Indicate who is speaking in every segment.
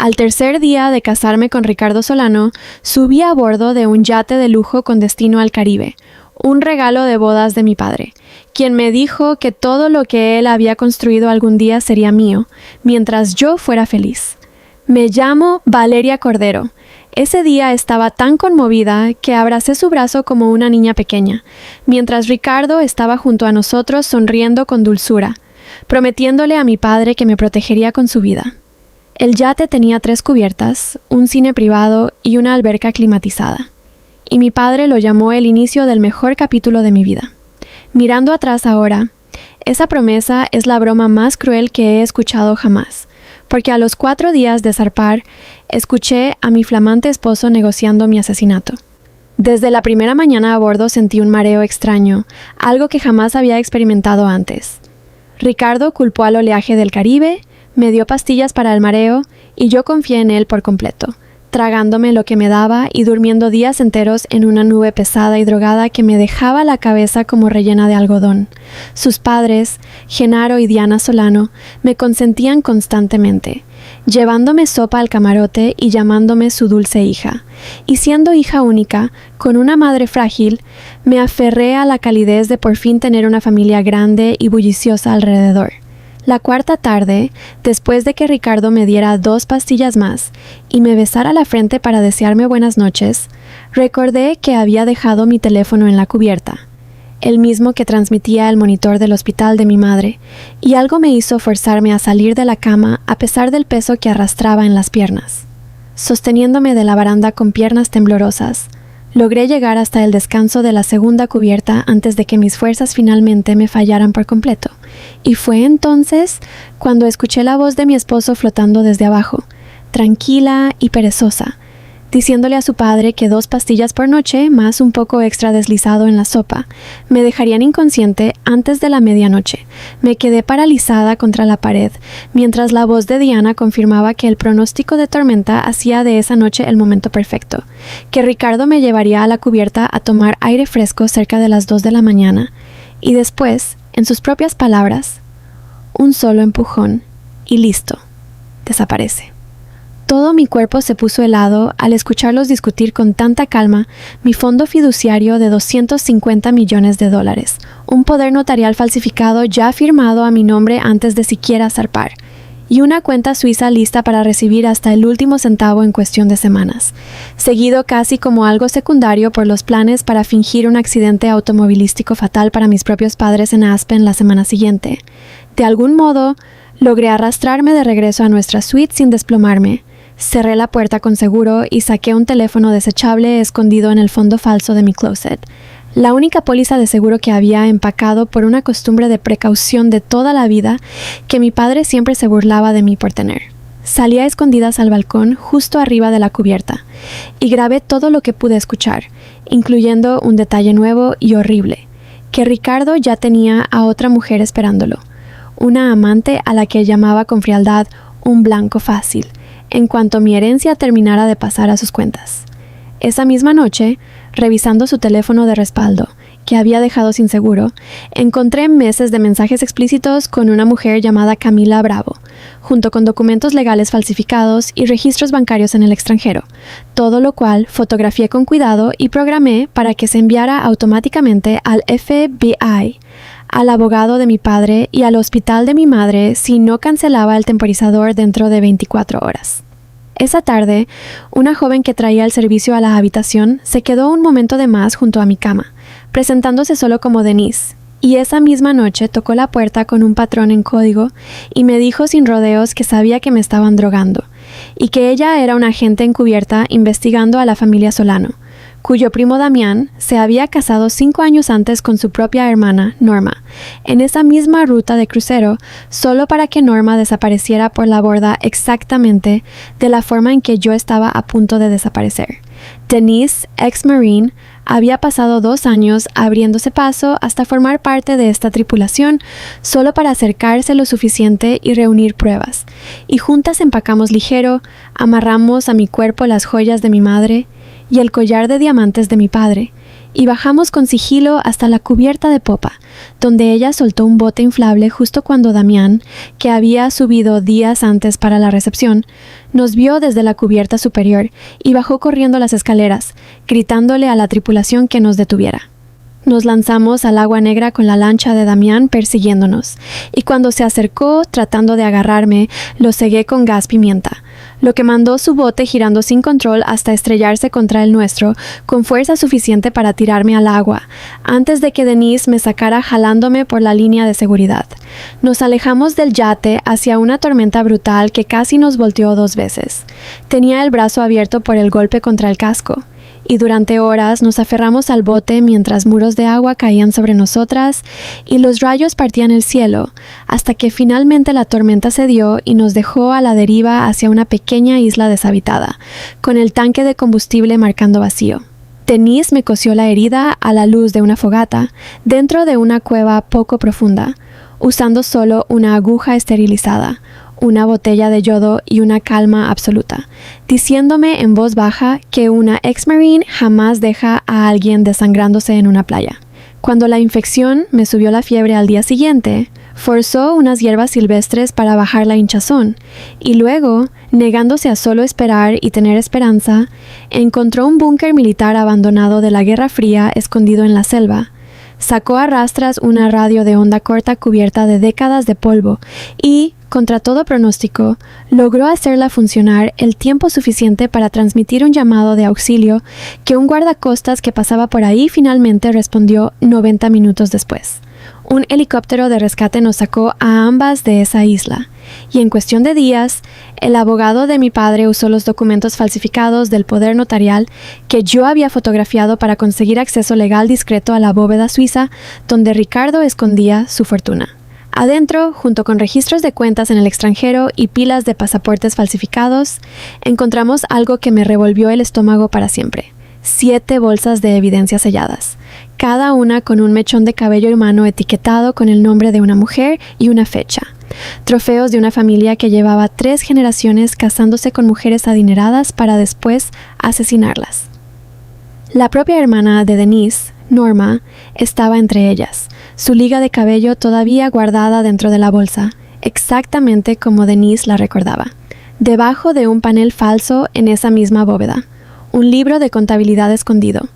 Speaker 1: Al tercer día de casarme con Ricardo Solano, subí a bordo de un yate de lujo con destino al Caribe, un regalo de bodas de mi padre, quien me dijo que todo lo que él había construido algún día sería mío, mientras yo fuera feliz. Me llamo Valeria Cordero. Ese día estaba tan conmovida que abracé su brazo como una niña pequeña, mientras Ricardo estaba junto a nosotros sonriendo con dulzura, prometiéndole a mi padre que me protegería con su vida. El yate tenía 3 cubiertas, un cine privado y una alberca climatizada, y mi padre lo llamó el inicio del mejor capítulo de mi vida. Mirando atrás ahora, esa promesa es la broma más cruel que he escuchado jamás, porque a los 4 días de zarpar, escuché a mi flamante esposo negociando mi asesinato. Desde la primera mañana a bordo sentí un mareo extraño, algo que jamás había experimentado antes. Ricardo culpó al oleaje del Caribe, me dio pastillas para el mareo y yo confié en él por completo, tragándome lo que me daba y durmiendo días enteros en una nube pesada y drogada que me dejaba la cabeza como rellena de algodón. Sus padres, Genaro y Diana Solano, me consentían constantemente, llevándome sopa al camarote y llamándome su dulce hija. Y siendo hija única, con una madre frágil, me aferré a la calidez de por fin tener una familia grande y bulliciosa alrededor. La cuarta tarde, después de que Ricardo me diera 2 pastillas más y me besara la frente para desearme buenas noches, recordé que había dejado mi teléfono en la cubierta, el mismo que transmitía el monitor del hospital de mi madre, y algo me hizo forzarme a salir de la cama a pesar del peso que arrastraba en las piernas. Sosteniéndome de la baranda con piernas temblorosas, logré llegar hasta el descanso de la segunda cubierta antes de que mis fuerzas finalmente me fallaran por completo. Y fue entonces cuando escuché la voz de mi esposo flotando desde abajo, tranquila y perezosa, diciéndole a su padre que 2 pastillas por noche, más un poco extra deslizado en la sopa, me dejarían inconsciente antes de la medianoche. Me quedé paralizada contra la pared, mientras la voz de Diana confirmaba que el pronóstico de tormenta hacía de esa noche el momento perfecto, que Ricardo me llevaría a la cubierta a tomar aire fresco cerca de las 2 de la mañana, y después, en sus propias palabras, un solo empujón, y listo, desaparece. Todo mi cuerpo se puso helado al escucharlos discutir con tanta calma mi fondo fiduciario de $250 millones, un poder notarial falsificado ya firmado a mi nombre antes de siquiera zarpar, y una cuenta suiza lista para recibir hasta el último centavo en cuestión de semanas, seguido casi como algo secundario por los planes para fingir un accidente automovilístico fatal para mis propios padres en Aspen la semana siguiente. De algún modo, logré arrastrarme de regreso a nuestra suite sin desplomarme. Cerré la puerta con seguro y saqué un teléfono desechable escondido en el fondo falso de mi closet, la única póliza de seguro que había empacado por una costumbre de precaución de toda la vida que mi padre siempre se burlaba de mí por tener. Salí a escondidas al balcón justo arriba de la cubierta y grabé todo lo que pude escuchar, incluyendo un detalle nuevo y horrible, que Ricardo ya tenía a otra mujer esperándolo, una amante a la que llamaba con frialdad un blanco fácil, en cuanto mi herencia terminara de pasar a sus cuentas. Esa misma noche, revisando su teléfono de respaldo, que había dejado sin seguro, encontré meses de mensajes explícitos con una mujer llamada Camila Bravo, junto con documentos legales falsificados y registros bancarios en el extranjero, todo lo cual fotografié con cuidado y programé para que se enviara automáticamente al FBI, al abogado de mi padre y al hospital de mi madre si no cancelaba el temporizador dentro de 24 horas. Esa tarde, una joven que traía el servicio a la habitación se quedó un momento de más junto a mi cama, presentándose solo como Denise, y esa misma noche tocó la puerta con un patrón en código y me dijo sin rodeos que sabía que me estaban drogando, y que ella era una agente encubierta investigando a la familia Solano, cuyo primo Damián se había casado 5 años antes con su propia hermana, Norma, en esa misma ruta de crucero, solo para que Norma desapareciera por la borda exactamente de la forma en que yo estaba a punto de desaparecer. Denise, ex-marine, había pasado 2 años abriéndose paso hasta formar parte de esta tripulación, solo para acercarse lo suficiente y reunir pruebas, y juntas empacamos ligero, amarramos a mi cuerpo las joyas de mi madre y el collar de diamantes de mi padre, y bajamos con sigilo hasta la cubierta de popa, donde ella soltó un bote inflable justo cuando Damián, que había subido días antes para la recepción, nos vio desde la cubierta superior y bajó corriendo las escaleras, gritándole a la tripulación que nos detuviera. Nos lanzamos al agua negra con la lancha de Damián persiguiéndonos, y cuando se acercó tratando de agarrarme, lo cegué con gas pimienta, lo que mandó su bote girando sin control hasta estrellarse contra el nuestro con fuerza suficiente para tirarme al agua, antes de que Denise me sacara jalándome por la línea de seguridad. Nos alejamos del yate hacia una tormenta brutal que casi nos volteó 2 veces. Tenía el brazo abierto por el golpe contra el casco, y durante horas nos aferramos al bote mientras muros de agua caían sobre nosotras y los rayos partían el cielo, hasta que finalmente la tormenta cedió y nos dejó a la deriva hacia una pequeña isla deshabitada, con el tanque de combustible marcando vacío. Denise me cosió la herida a la luz de una fogata, dentro de una cueva poco profunda, usando solo una aguja esterilizada, una botella de yodo y una calma absoluta, diciéndome en voz baja que una ex-marine jamás deja a alguien desangrándose en una playa. Cuando la infección me subió la fiebre al día siguiente, forzó unas hierbas silvestres para bajar la hinchazón, y luego, negándose a solo esperar y tener esperanza, encontró un búnker militar abandonado de la Guerra Fría escondido en la selva. Sacó a rastras una radio de onda corta cubierta de décadas de polvo y, contra todo pronóstico, logró hacerla funcionar el tiempo suficiente para transmitir un llamado de auxilio que un guardacostas que pasaba por ahí finalmente respondió 90 minutos después. Un helicóptero de rescate nos sacó a ambas de esa isla, y en cuestión de días, el abogado de mi padre usó los documentos falsificados del poder notarial que yo había fotografiado para conseguir acceso legal discreto a la bóveda suiza donde Ricardo escondía su fortuna. Adentro, junto con registros de cuentas en el extranjero y pilas de pasaportes falsificados, encontramos algo que me revolvió el estómago para siempre. 7 bolsas de evidencia selladas, cada una con un mechón de cabello humano etiquetado con el nombre de una mujer y una fecha. Trofeos de una familia que llevaba 3 generaciones casándose con mujeres adineradas para después asesinarlas. La propia hermana de Denise, Norma, estaba entre ellas, su liga de cabello todavía guardada dentro de la bolsa, exactamente como Denise la recordaba. Debajo de un panel falso en esa misma bóveda, un libro de contabilidad escondido,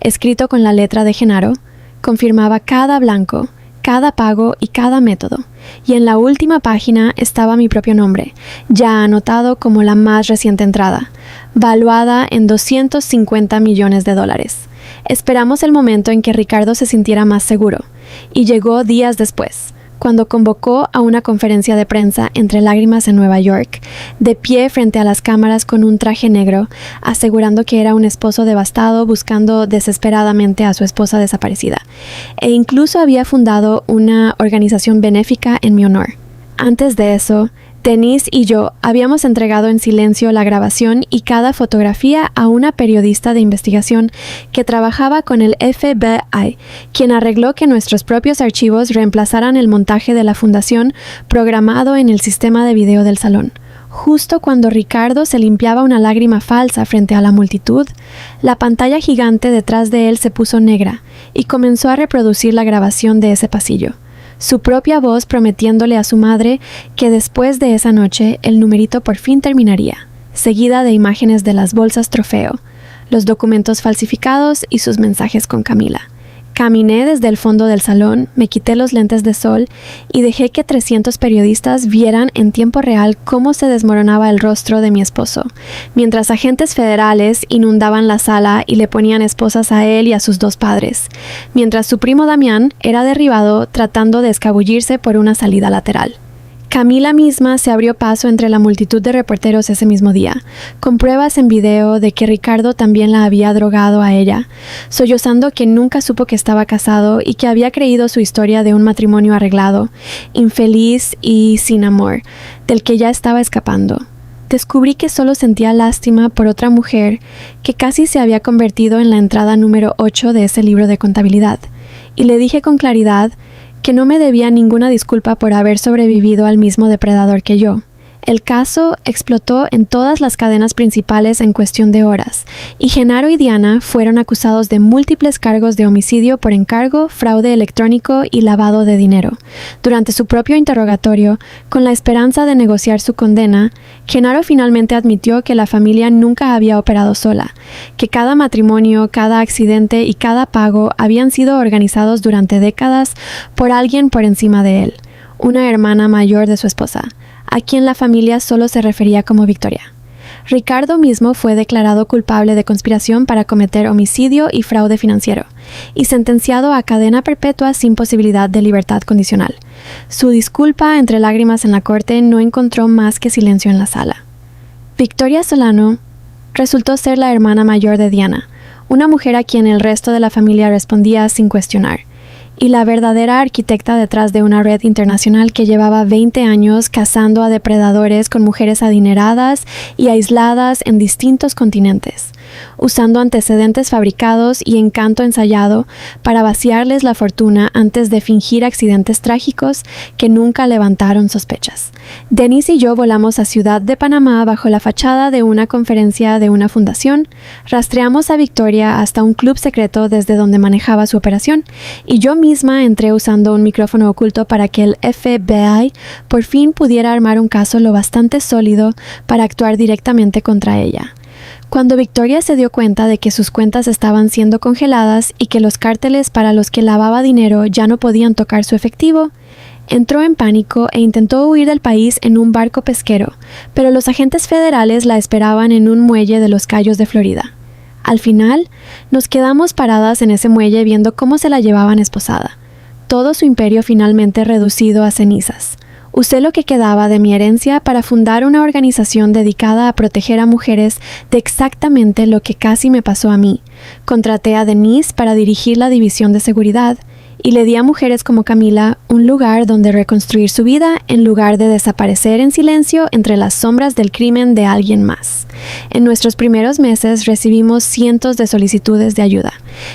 Speaker 1: escrito con la letra de Genaro, confirmaba cada blanco, cada pago y cada método, y en la última página estaba mi propio nombre, ya anotado como la más reciente entrada, valuada en $250 millones. Esperamos el momento en que Ricardo se sintiera más seguro, y llegó días después, cuando convocó a una conferencia de prensa entre lágrimas en Nueva York, de pie frente a las cámaras con un traje negro, asegurando que era un esposo devastado buscando desesperadamente a su esposa desaparecida, e incluso había fundado una organización benéfica en mi honor. Antes de eso, Denise y yo habíamos entregado en silencio la grabación y cada fotografía a una periodista de investigación que trabajaba con el FBI, quien arregló que nuestros propios archivos reemplazaran el montaje de la fundación programado en el sistema de video del salón. Justo cuando Ricardo se limpiaba una lágrima falsa frente a la multitud, la pantalla gigante detrás de él se puso negra y comenzó a reproducir la grabación de ese pasillo. Su propia voz prometiéndole a su madre que después de esa noche el numerito por fin terminaría, seguida de imágenes de las bolsas trofeo, los documentos falsificados y sus mensajes con Camila. Caminé desde el fondo del salón, me quité los lentes de sol y dejé que 300 periodistas vieran en tiempo real cómo se desmoronaba el rostro de mi esposo, mientras agentes federales inundaban la sala y le ponían esposas a él y a sus 2 padres, mientras su primo Damián era derribado tratando de escabullirse por una salida lateral. Camila misma se abrió paso entre la multitud de reporteros ese mismo día, con pruebas en video de que Ricardo también la había drogado a ella, sollozando que nunca supo que estaba casado y que había creído su historia de un matrimonio arreglado, infeliz y sin amor, del que ya estaba escapando. Descubrí que solo sentía lástima por otra mujer que casi se había convertido en la entrada número 8 de ese libro de contabilidad, y le dije con claridad que no me debía ninguna disculpa por haber sobrevivido al mismo depredador que yo. El caso explotó en todas las cadenas principales en cuestión de horas, y Genaro y Diana fueron acusados de múltiples cargos de homicidio por encargo, fraude electrónico y lavado de dinero. Durante su propio interrogatorio, con la esperanza de negociar su condena, Genaro finalmente admitió que la familia nunca había operado sola, que cada matrimonio, cada accidente y cada pago habían sido organizados durante décadas por alguien por encima de él, una hermana mayor de su esposa, a quien la familia solo se refería como Victoria. Ricardo mismo fue declarado culpable de conspiración para cometer homicidio y fraude financiero, y sentenciado a cadena perpetua sin posibilidad de libertad condicional. Su disculpa entre lágrimas en la corte no encontró más que silencio en la sala. Victoria Solano resultó ser la hermana mayor de Diana, una mujer a quien el resto de la familia respondía sin cuestionar, y la verdadera arquitecta detrás de una red internacional que llevaba 20 años cazando a depredadores con mujeres adineradas y aisladas en distintos continentes, usando antecedentes fabricados y encanto ensayado para vaciarles la fortuna antes de fingir accidentes trágicos que nunca levantaron sospechas. Denise y yo volamos a Ciudad de Panamá bajo la fachada de una conferencia de una fundación, rastreamos a Victoria hasta un club secreto desde donde manejaba su operación, y yo misma entré usando un micrófono oculto para que el FBI por fin pudiera armar un caso lo bastante sólido para actuar directamente contra ella. Cuando Victoria se dio cuenta de que sus cuentas estaban siendo congeladas y que los cárteles para los que lavaba dinero ya no podían tocar su efectivo, entró en pánico e intentó huir del país en un barco pesquero, pero los agentes federales la esperaban en un muelle de los Cayos de Florida. Al final, nos quedamos paradas en ese muelle viendo cómo se la llevaban esposada. Todo su imperio finalmente reducido a cenizas. Usé lo que quedaba de mi herencia para fundar una organización dedicada a proteger a mujeres de exactamente lo que casi me pasó a mí. Contraté a Denise para dirigir la división de seguridad y le di a mujeres como Camila un lugar donde reconstruir su vida en lugar de desaparecer en silencio entre las sombras del crimen de alguien más. En nuestros primeros meses recibimos cientos de solicitudes de ayuda.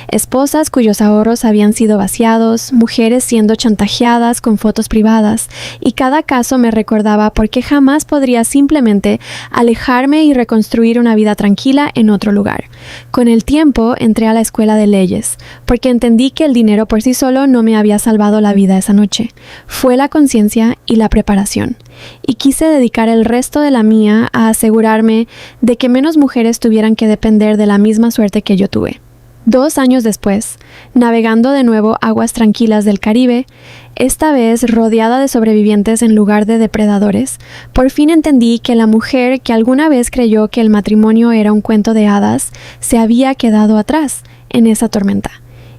Speaker 1: Esposas cuyos ahorros habían sido vaciados, mujeres siendo chantajeadas con fotos privadas, y cada caso me recordaba por qué jamás podría simplemente alejarme y reconstruir una vida tranquila en otro lugar. Con el tiempo entré a la escuela de leyes, porque entendí que el dinero por sí solo no me había salvado la vida esa noche. Fue la conciencia y la preparación. Y quise dedicar el resto de la mía a asegurarme de que menos mujeres tuvieran que depender de la misma suerte que yo tuve. 2 años después, navegando de nuevo aguas tranquilas del Caribe, esta vez rodeada de sobrevivientes en lugar de depredadores, por fin entendí que la mujer que alguna vez creyó que el matrimonio era un cuento de hadas, se había quedado atrás en esa tormenta,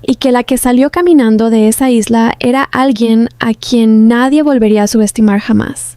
Speaker 1: y que la que salió caminando de esa isla era alguien a quien nadie volvería a subestimar jamás.